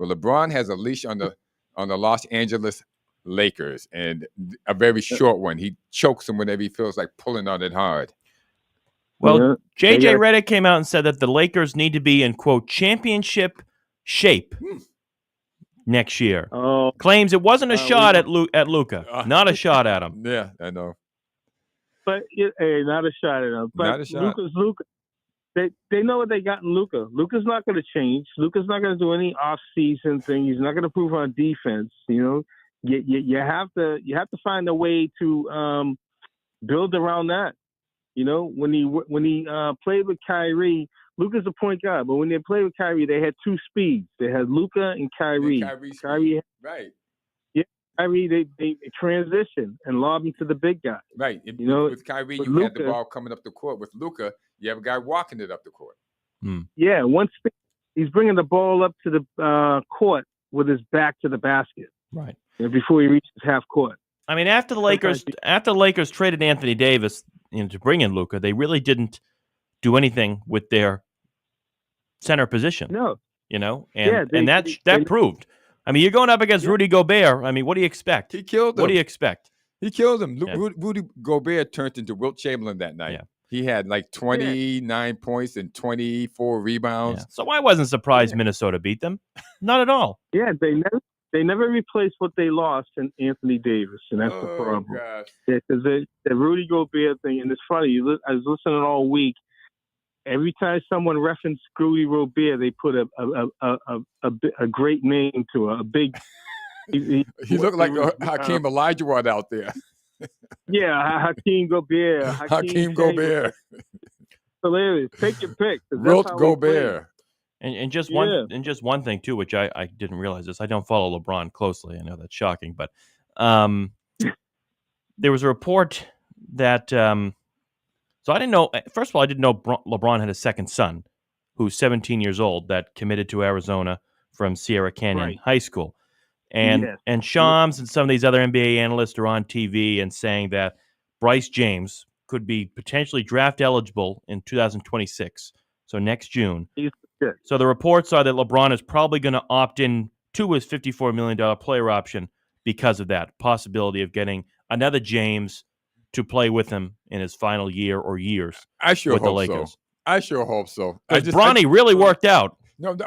Well, LeBron has a leash on the Los Angeles Lakers, and a very short one. He chokes them whenever he feels like pulling on it hard. Well, JJ Redick came out and said that the Lakers need to be in, quote, championship shape next year. Claims it wasn't a shot at Luka. Not a shot at him. Yeah, I know. But not a shot at him. But not a shot. Luka. They know what they got in Luka. Luka's not going to change. Luka's not going to do any off-season thing. He's not going to prove on defense. You have to find a way to build around that. When he played with Kyrie, Luka's a point guard, but when they played with Kyrie, they had two speeds. They had Luka and Kyrie. Kyrie, right? Yeah, Kyrie. They transition and lob him to the big guy. Right. With Kyrie, you had the ball coming up the court. With Luka, you have a guy walking it up the court. Yeah, one speed. He's bringing the ball up to the court with his back to the basket. Right. Before he reaches half court. I mean, after the Lakers traded Anthony Davis, to bring in Luka, they really didn't do anything with their center position. No. And that proved. I mean, you're going up against Rudy Gobert. I mean, what do you expect? He killed him. What do you expect? He killed him. Yeah. Rudy Gobert turned into Wilt Chamberlain that night. Yeah. He had like 29 points and 24 rebounds. Yeah. So I wasn't surprised Minnesota beat them. Not at all. Yeah, they never replaced what they lost in Anthony Davis, and that's the problem. Gosh. Yeah, because the Rudy Gobert thing, and it's funny. I was listening all week. Every time someone referenced Rudy Gobert, they put a great name to a big. He looked like Hakeem Olajuwon out there. Yeah, Hakeem Gobert. Hakeem Gobert. Hilarious. Take your pick. Wilt Gobert. And just one thing too, which I didn't realize this. I don't follow LeBron closely. I know that's shocking, but there was a report that so I didn't know. First of all, I didn't know LeBron had a second son, who's 17 years old, that committed to Arizona from Sierra Canyon High School, and Shams and some of these other NBA analysts are on TV and saying that Bryce James could be potentially draft eligible in 2026, so next June. So the reports are that LeBron is probably going to opt in to his $54 million player option because of that possibility of getting another James to play with him in his final year or years. I sure with hope the Lakers. so. I sure hope so. Because Bronny really worked out. No,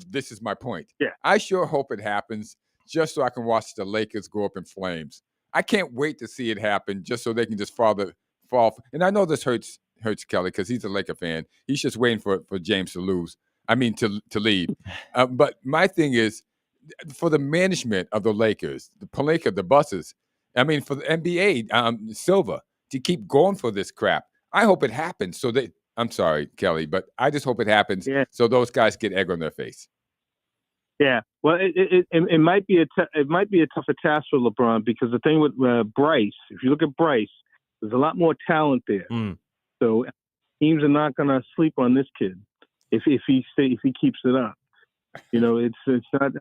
this is my point. Yeah. I sure hope it happens just so I can watch the Lakers go up in flames. I can't wait to see it happen just so they can just fall. And I know this hurts Kelly because he's a Laker fan. He's just waiting for James to lose. I mean, to leave. But my thing is, for the management of the Lakers, the Palinka, the buses, I mean, for the NBA, Silva, to keep going for this crap. I hope it happens so that, I'm sorry, Kelly, but I just hope it happens so those guys get egg on their face. Yeah, well, it might be a tougher task for LeBron because the thing with Bryce, if you look at Bryce, there's a lot more talent there. So teams are not going to sleep on this kid if he keeps it up. It's not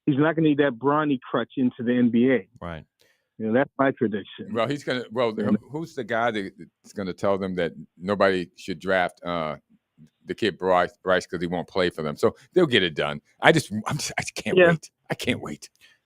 he's not going to need that Bronny crutch into the NBA. Right. That's my prediction. Well, he's going to. Well, who's the guy that's going to tell them that nobody should draft the kid Bryce because he won't play for them? So they'll get it done. I can't wait. I can't wait.